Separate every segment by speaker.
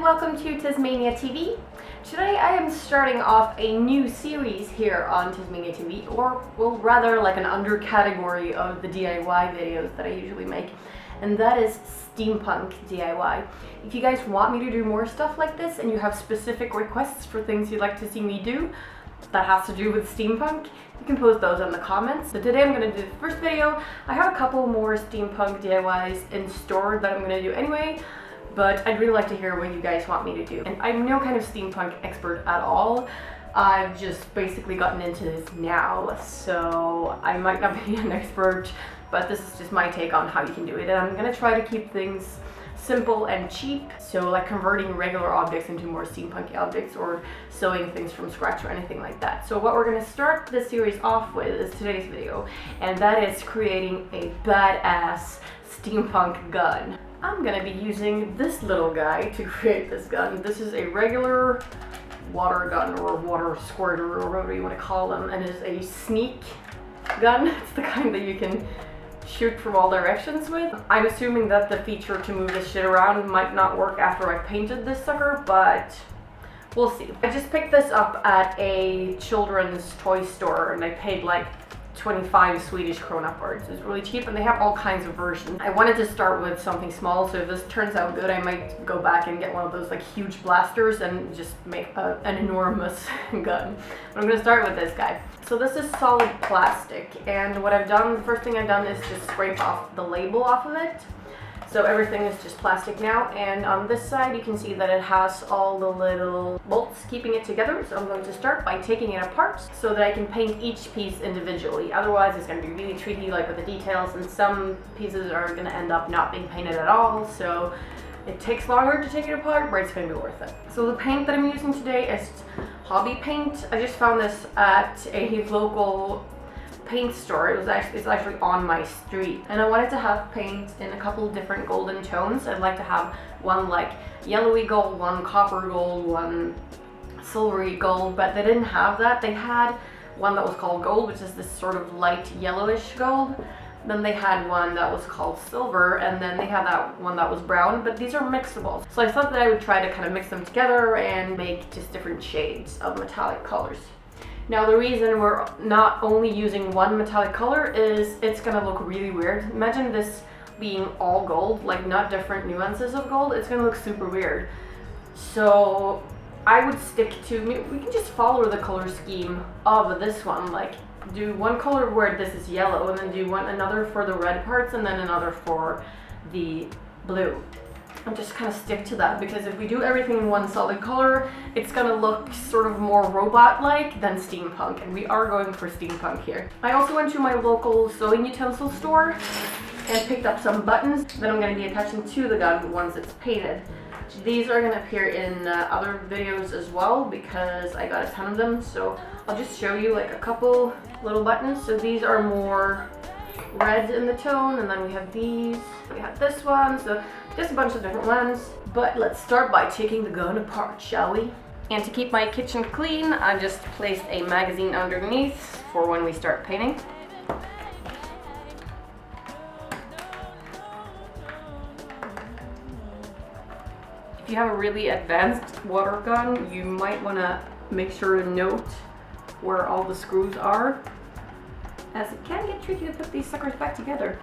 Speaker 1: welcome to TezMania TV. Today I am starting off a new series here on TezMania TV, or well, rather like an undercategory of the DIY videos that I usually make, and that is Steampunk DIY. If you guys want me to do more stuff like this and you have specific requests for things you'd like to see me do that has to do with steampunk, you can post those in the comments. So today I'm going to do the first video. I have a couple more steampunk DIYs in store that I'm going to do anyway, but I'd really like to hear what you guys want me to do. And I'm no kind of steampunk expert at all. I've just basically gotten into this now, so I might not be an expert, but this is just my take on how you can do it. And I'm going to try to keep things simple and cheap, so like converting regular objects into more steampunky objects or sewing things from scratch or anything like that. So what we're going to start this series off with is today's video, and that is creating a badass steampunk gun. I'm going to be using this little guy to create this gun. This is a regular water gun or water squirter or whatever you want to call them, and it is a sneak gun. It's the kind that you can shoot from all directions with. I'm assuming that the feature to move this shit around might not work after I've painted this sucker, but we'll see. I just picked this up at a children's toy store and I paid like 25 Swedish krona for it. So it's really cheap and they have all kinds of versions. I wanted to start with something small, so if this turns out good I might go back and get one of those like huge blasters and just make an enormous gun. But I'm going to start with this guy. So this is solid plastic, and what I've done, the first thing I've done is just scrape off the label off of it. So everything is just plastic now, and on this side you can see that it has all the little bolts keeping it together. So I'm going to start by taking it apart so that I can paint each piece individually. Otherwise it's going to be really tricky, like with the details, and some pieces are going to end up not being painted at all, so it takes longer to take it apart, but it's going to be worth it. So the paint that I'm using today is hobby paint. I just found this at a local paint store. It's actually on my street, and I wanted to have paint in a couple of different golden tones. I'd like to have one like yellowy gold, one copper gold, one silvery gold, but they didn't have that. They had one that was called gold, which is this sort of light yellowish gold. Then they had one that was called silver, and then they had that one that was brown, but these are mixable. So I thought that I would try to kind of mix them together and make just different shades of metallic colors. Now the reason we're not only using one metallic color is it's gonna look really weird. Imagine this being all gold, like not different nuances of gold. It's gonna look super weird. So I would stick to, we can just follow the color scheme of this one, like do one color where this is yellow, and then do another for the red parts, and then another for the blue. And just kind of stick to that, because if we do everything in one solid color, it's gonna look sort of more robot-like than steampunk, and we are going for steampunk here. I also went to my local sewing utensil store and picked up some buttons that I'm going to be attaching to the gun once it's painted. These are going to appear in other videos as well, because I got a ton of them, so I'll just show you like a couple little buttons. So these are more red in the tone, and then we have these, we have this one, so just a bunch of different ones. But let's start by taking the gun apart, shall we? And to keep my kitchen clean, I just placed a magazine underneath for when we start painting. If you have a really advanced water gun, you might want to make sure to note where all the screws are, as it can get tricky to put these suckers back together.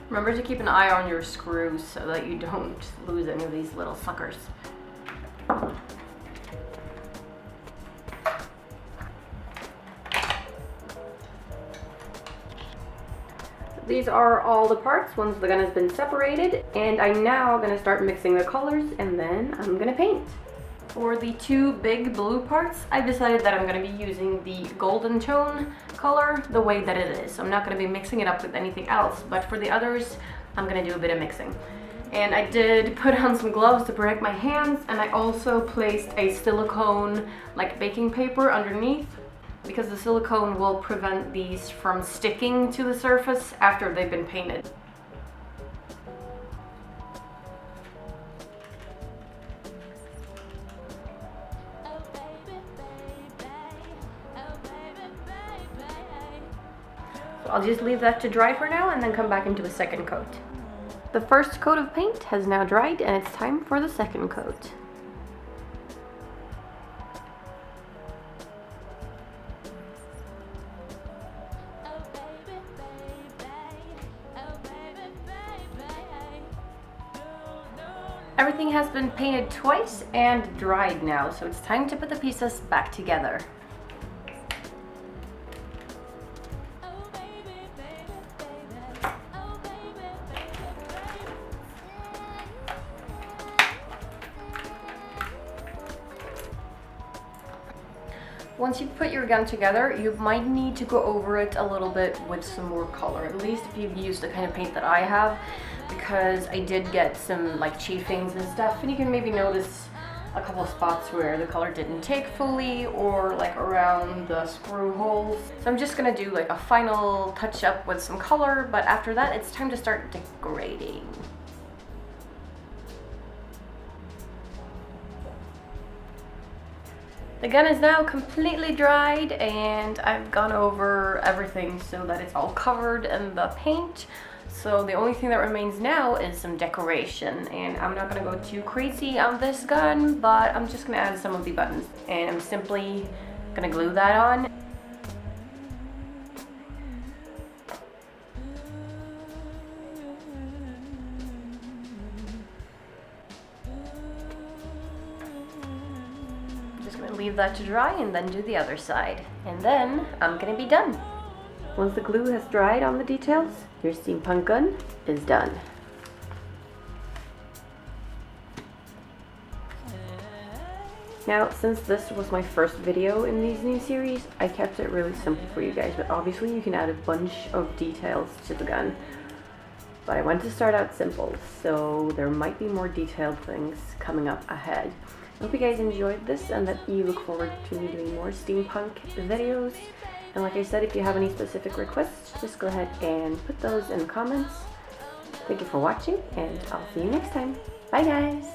Speaker 1: Remember to keep an eye on your screws so that you don't lose any of these little suckers. These are all the parts once the gun has been separated, and I'm now going to start mixing the colors, and then I'm going to paint. For the two big blue parts, I've decided that I'm going to be using the golden tone color the way that it is. So I'm not going to be mixing it up with anything else, but for the others, I'm going to do a bit of mixing. And I did put on some gloves to protect my hands, and I also placed a silicone like baking paper underneath, because the silicone will prevent these from sticking to the surface after they've been painted. So I'll just leave that to dry for now and then come back into a second coat. The first coat of paint has now dried and it's time for the second coat. Everything has been painted twice and dried now, so it's time to put the pieces back together. Once you put your gun together, you might need to go over it a little bit with some more color, at least if you've used the kind of paint that I have, because I did get some like chafings and stuff, and you can maybe notice a couple of spots where the color didn't take fully, or like around the screw holes. So I'm just gonna do like a final touch up with some color, but after that it's time to start decorating. The gun is now completely dried and I've gone over everything so that it's all covered in the paint. So the only thing that remains now is some decoration, and I'm not going to go too crazy on this gun, but I'm just going to add some of the buttons, and I'm simply going to glue that on. Just going to leave that to dry and then do the other side, and then I'm going to be done. Once the glue has dried on the details, your steampunk gun is done. Now, since this was my first video in these new series, I kept it really simple for you guys, but obviously you can add a bunch of details to the gun. But I want to start out simple, so there might be more detailed things coming up ahead. I hope you guys enjoyed this and that you look forward to me doing more steampunk videos. And like I said, if you have any specific requests, just go ahead and put those in the comments. Thank you for watching, and I'll see you next time. Bye guys!